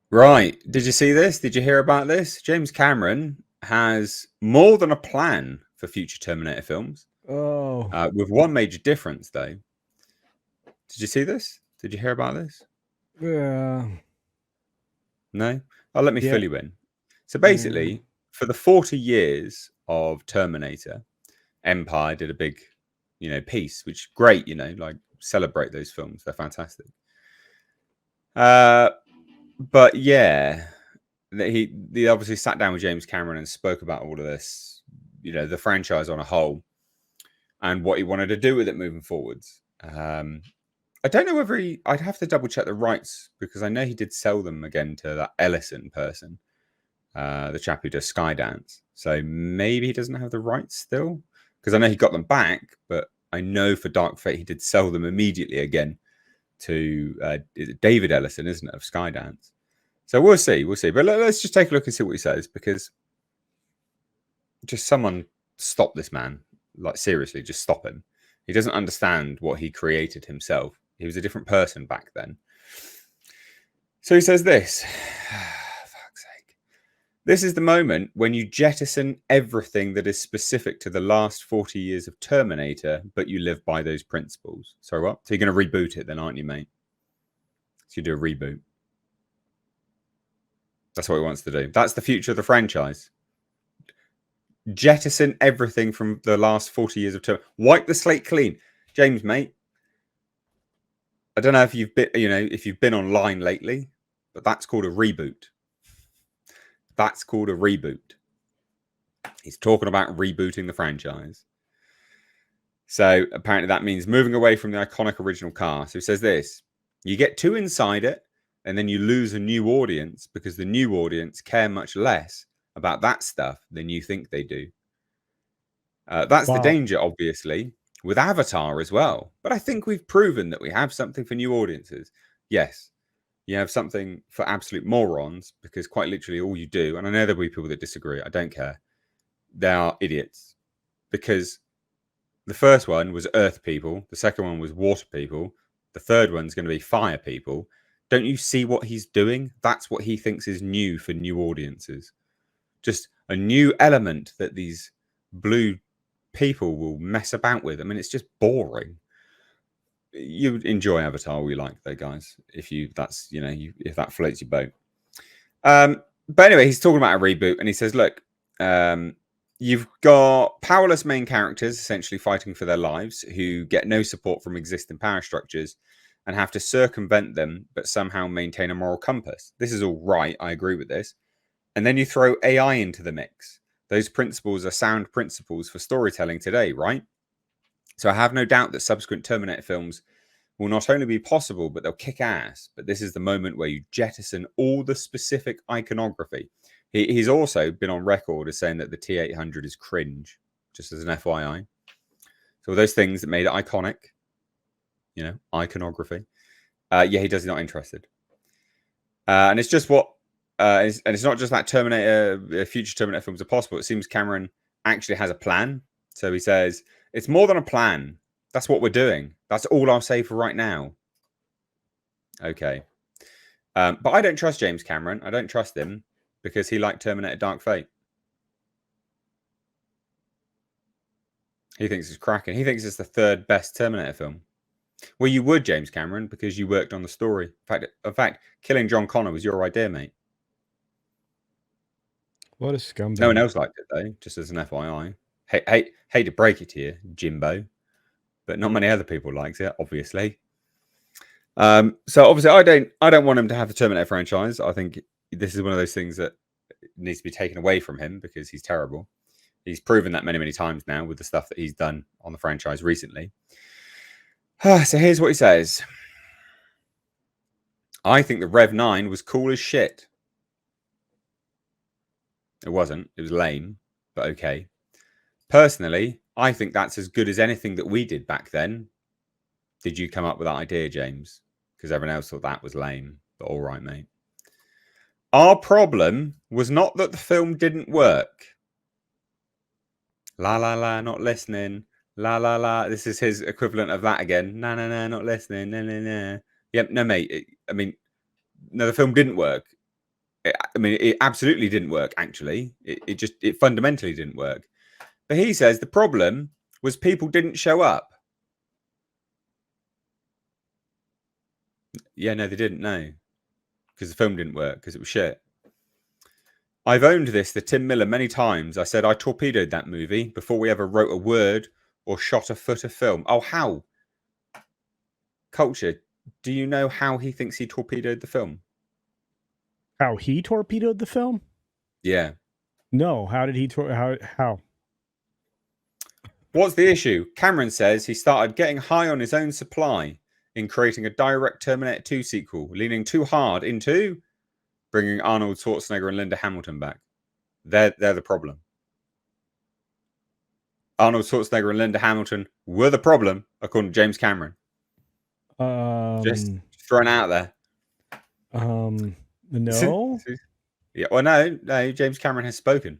Right. Did you see this? Did you hear about this? James Cameron has more than a plan for future Terminator films, Oh, with one major difference, though. Did you see this? Did you hear about this? yeah, No? Oh, let me yeah, fill you in. So yeah. basically, for the 40 years of Terminator, Empire did a big, piece, which is great, like celebrate those films. They're fantastic. Uh, but yeah, he obviously sat down with James Cameron and spoke about all of this, the franchise on a whole and what he wanted to do with it moving forwards. I don't know whether I'd have to double check the rights because I know he did sell them again to that Ellison person, the chap who does Skydance. So maybe he doesn't have the rights still because I know he got them back, but I know for Dark Fate he did sell them immediately again to David Ellison, isn't it, of Skydance? So we'll see, But let's just take a look and see what he says because just someone stop this man. Like seriously, just stop him. He doesn't understand what he created himself. He was a different person back then. So he says this. Fuck's sake. This is the moment when you jettison everything that is specific to the last 40 years of Terminator, but you live by those principles. So what? So you're going to reboot it then, aren't you, mate? So you do a reboot. That's what he wants to do. That's the future of the franchise. Jettison everything from the last 40 years of Terminator. Wipe the slate clean. James, mate, I don't know if you've been online lately, but that's called a reboot. That's called a reboot. He's talking about rebooting the franchise. So apparently that means moving away from the iconic original car. So he says this: you get too inside it, and then you lose a new audience because the new audience care much less about that stuff than you think they do. That's the Wow. danger, obviously, with Avatar as well. But I think we've proven that we have something for new audiences. Yes, you have something for absolute morons because quite literally all you do, and I know there'll be people that disagree, I don't care. They are idiots because the first one was earth people, the second one was water people, the third one's going to be fire people. Don't you see what he's doing? That's what he thinks is new for new audiences. Just a new element that these blue people will mess about with. I mean, it's just boring. You enjoy Avatar, we like though, guys. If that floats your boat. But anyway, he's talking about a reboot, and he says, "Look, you've got powerless main characters essentially fighting for their lives who get no support from existing power structures and have to circumvent them, but somehow maintain a moral compass. This is all right. I agree with this. And then you throw AI into the mix. Those principles are sound principles for storytelling today, right? So I have no doubt that subsequent Terminator films will not only be possible, but they'll kick ass. But this is the moment where you jettison all the specific iconography. He's also been on record as saying that the T800 is cringe, just as an FYI. So those things that made it iconic, iconography. Yeah, he does not interested. And it's just what, and it's not just that Terminator, future Terminator films are possible. It seems Cameron actually has a plan. So he says, it's more than a plan. That's what we're doing. That's all I'll say for right now. Okay. But I don't trust James Cameron. I don't trust him because he liked Terminator Dark Fate. He thinks it's cracking. He thinks it's the third best Terminator film. Well, you would, James Cameron, because you worked on the story. In fact, killing John Connor was your idea, mate. What a No one scumbag. else liked it, though, just as an FYI. Hate to break it to you, Jimbo, but not many other people liked it, obviously. So obviously, I don't want him to have the Terminator franchise. I think this is one of those things that needs to be taken away from him because he's terrible. He's proven that many times now with the stuff that he's done on the franchise recently. So here's what he says. I think the Rev 9 was cool as shit. It wasn't. It was lame, but okay. Personally, I think that's as good as anything that we did back then. Did you come up with that idea, James? Because everyone else thought that was lame. But all right, mate. Our problem was not that the film didn't work. La la la, not listening. La la la. This is his equivalent of that again. Na na na, not listening. Na na na. Yep, no, mate. No, the film didn't work. I mean, it absolutely didn't work. Actually, it fundamentally didn't work. But he says the problem was people didn't show up. Yeah, no, they didn't. No, because the film didn't work because it was shit. I've owned this to Tim Miller many times. I said I torpedoed that movie before we ever wrote a word or shot a foot of film. Oh, how? Culture, do you know how he thinks he torpedoed the film? How he torpedoed the film? Yeah. No. How did he? How? What's the issue? Cameron says he started getting high on his own supply in creating a direct Terminator 2 sequel, leaning too hard into bringing Arnold Schwarzenegger and Linda Hamilton back. They're the problem. Arnold Schwarzenegger and Linda Hamilton were the problem, according to James Cameron. Just thrown out there. No. Yeah. Well, no. James Cameron has spoken.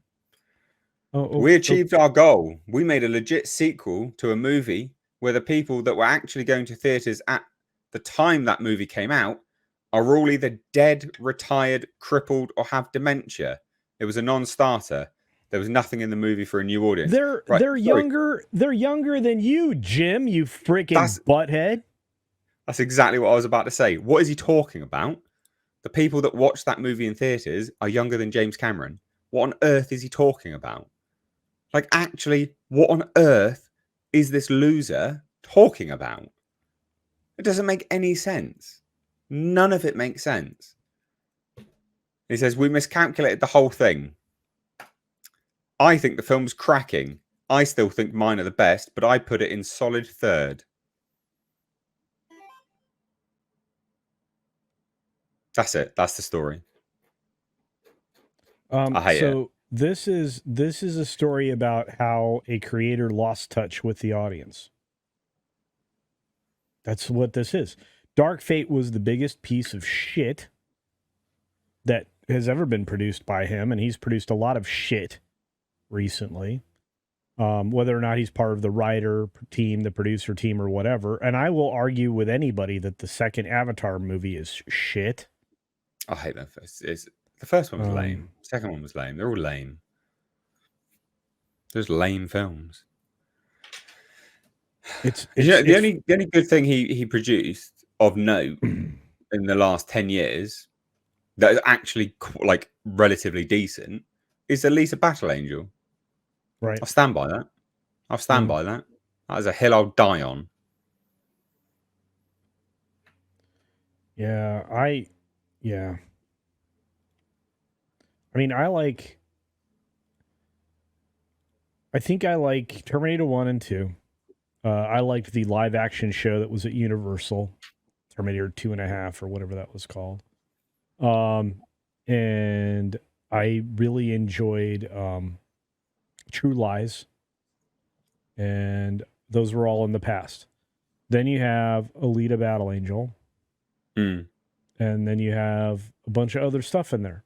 Oh, we achieved our goal. We made a legit sequel to a movie where the people that were actually going to theaters at the time that movie came out are all either dead, retired, crippled, or have dementia. It was a non-starter. There was nothing in the movie for a new audience. They're younger. They're younger than you, Jim. You freaking butthead. That's exactly what I was about to say. What is he talking about? The people that watch that movie in theaters are younger than James Cameron. What on earth is he talking about? Like, actually, what on earth is this loser talking about? It doesn't make any sense. None of it makes sense. He says, we miscalculated the whole thing. I think the film's cracking. I still think mine are the best, but I put it in solid third. That's it. That's the story. I hate it. This is a story about how a creator lost touch with the audience. That's what this is. Dark Fate was the biggest piece of shit that has ever been produced by him, and he's produced a lot of shit recently. Whether or not he's part of the writer team, the producer team, or whatever. And I will argue with anybody that the second Avatar movie is shit. I hate that first. The first one was lame. The second one was lame. They're all lame. There's lame films. The only good thing he produced of note in the last 10 years that is actually like relatively decent is Alita Battle Angel. Right. I'll stand by that. By that. That is a hill I'll die on. Yeah, I mean, I think I like Terminator 1 and 2. I liked the live action show that was at Universal, Terminator 2.5 or whatever that was called. And I really enjoyed True Lies. And those were all in the past. Then you have Alita Battle Angel. And then you have a bunch of other stuff in there.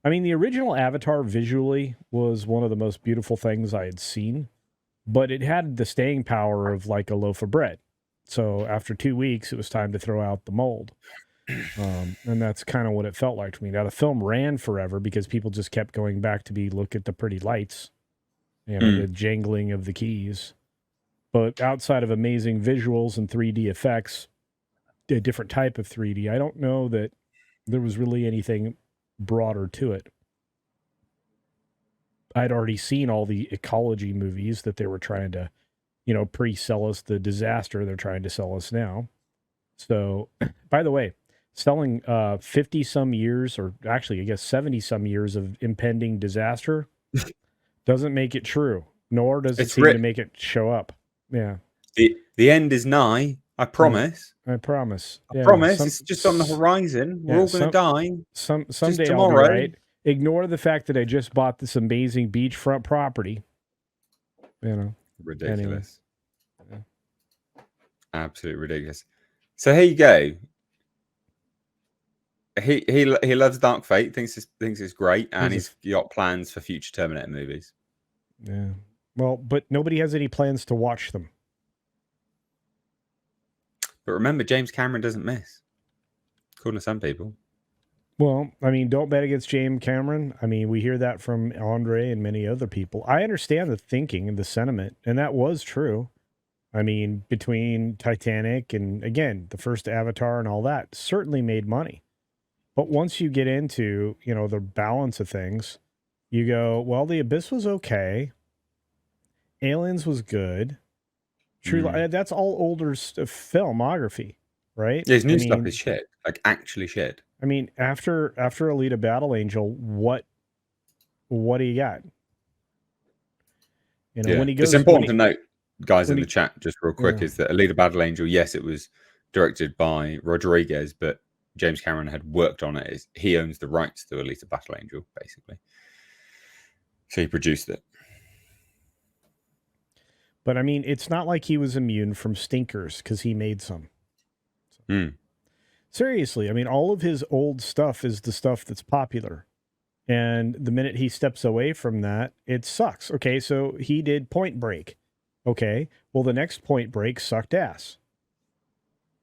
I mean, the original Avatar visually was one of the most beautiful things I had seen, but it had the staying power of like a loaf of bread. So after 2 weeks, it was time to throw out the mold. And that's kind of what it felt like to me. Now, the film ran forever because people just kept going back to look at the pretty lights, the jangling of the keys. But outside of amazing visuals and 3D effects, a different type of 3D, I don't know that there was really anything broader to it. I'd already seen all the ecology movies that they were trying to, pre-sell us the disaster they're trying to sell us now. So, by the way, selling 50 some years, or actually I guess 70 some years of impending disaster doesn't make it true, nor does it seem to make it show up. Yeah. The end is nigh. I promise. I promise. I promise. It's just on the horizon. We're all going to die. Someday I'll be right. Ignore the fact that I just bought this amazing beachfront property. Ridiculous. Anyway. Absolutely ridiculous. So here you go. He loves Dark Fate. Thinks it's great, and he's got plans for future Terminator movies. Yeah. Well, but nobody has any plans to watch them. But remember, James Cameron doesn't miss, according to some people. Well, I mean, don't bet against James Cameron. I mean, we hear that from Andre and many other people. I understand the thinking and the sentiment, and that was true. I mean, between Titanic and, again, the first Avatar and all that, certainly made money. But once you get into, the balance of things, you go, well, The Abyss was okay. Aliens was good. That's all older filmography, right? Yeah, his new stuff is shit. Like, actually shit. I mean, after Alita Battle Angel, what do you got? When he goes, it's important to note, guys, in the chat, just real quick, Yeah. is that Alita Battle Angel, yes, it was directed by Rodriguez, but James Cameron had worked on it. He owns the rights to Alita Battle Angel, basically. So he produced it. But I mean, it's not like he was immune from stinkers because he made some. Seriously, I mean, all of his old stuff is the stuff that's popular. And the minute he steps away from that, it sucks. Okay, so he did Point Break. Okay, well, the next Point Break sucked ass.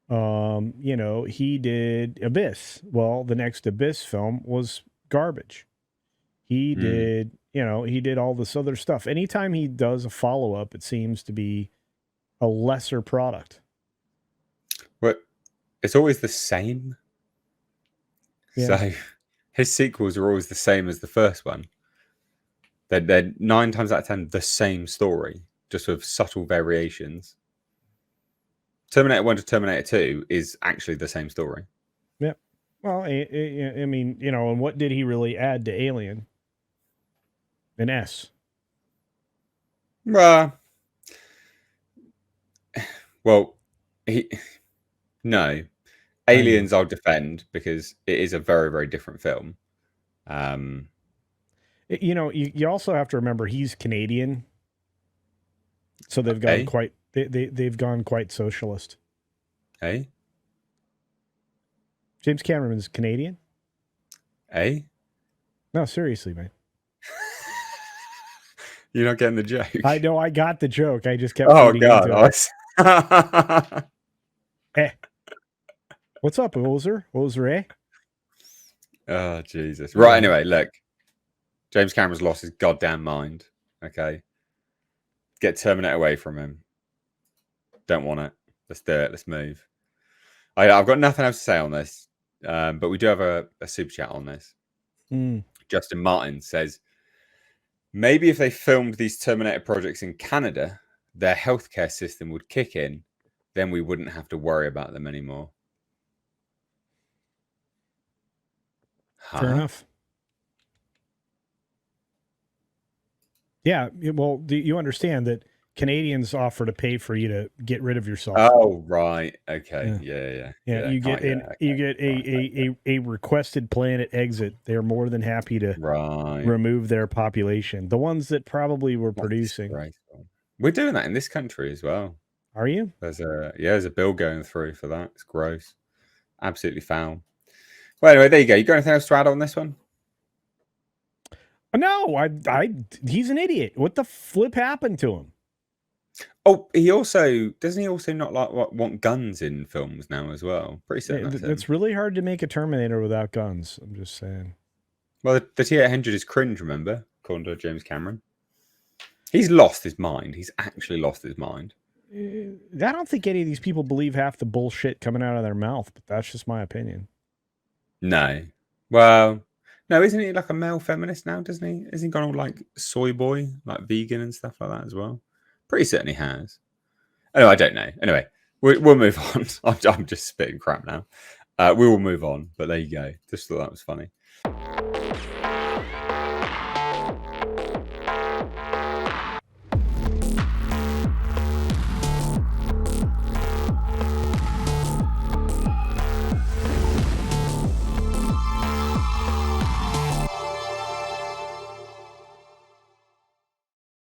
He did Abyss. Well, the next Abyss film was garbage. He did, he did all this other stuff. Anytime he does a follow-up, it seems to be a lesser product. But it's always the same. Yeah. So his sequels are always the same as the first one. They're 9 times out of 10 the same story, just with subtle variations. Terminator 1 to Terminator 2 is actually the same story. Yeah. Well, I mean, and what did he really add to Alien? An S. Well, no. Aliens I'll defend because it is a very, very different film. You also have to remember he's Canadian, so they've gone they've gone quite socialist. Hey, James Cameron is Canadian. Hey, no, seriously, man. You're not getting the joke. I know, I got the joke. I just kept. Oh God! What's up, Ozer? Ozer, eh? Oh Jesus! Right. Anyway, look. James Cameron's lost his goddamn mind. Okay. Get Terminator away from him. Don't want it. Let's do it. Let's move. I've got nothing else to say on this, but we do have a super chat on this. Justin Martin says, maybe if they filmed these Terminator projects in Canada, their healthcare system would kick in. Then we wouldn't have to worry about them anymore. Fair enough. Yeah, well, you understand that Canadians offer to pay for you to get rid of yourself. Oh, right. Okay. Yeah. You get a requested planet exit. They're more than happy to remove their population. The ones that probably were producing. We're doing that in this country as well. Are you? There's a bill going through for that. It's gross. Absolutely foul. Well, anyway, there you go. You got anything else to add on this one? No, he's an idiot. What the flip happened to him? Oh, doesn't he also not want guns in films now as well? Pretty certain it's really hard to make a Terminator without guns. I'm just saying. Well, the T-800 is cringe, remember, according to James Cameron. He's lost his mind. He's actually lost his mind. I don't think any of these people believe half the bullshit coming out of their mouth, but that's just my opinion. No. Well, no, isn't he like a male feminist now, doesn't he? Has he gone all like soy boy, like vegan and stuff like that as well? Pretty certain he has. Anyway, I don't know. Anyway, we'll move on. I'm just spitting crap now. We will move on, but there you go. Just thought that was funny.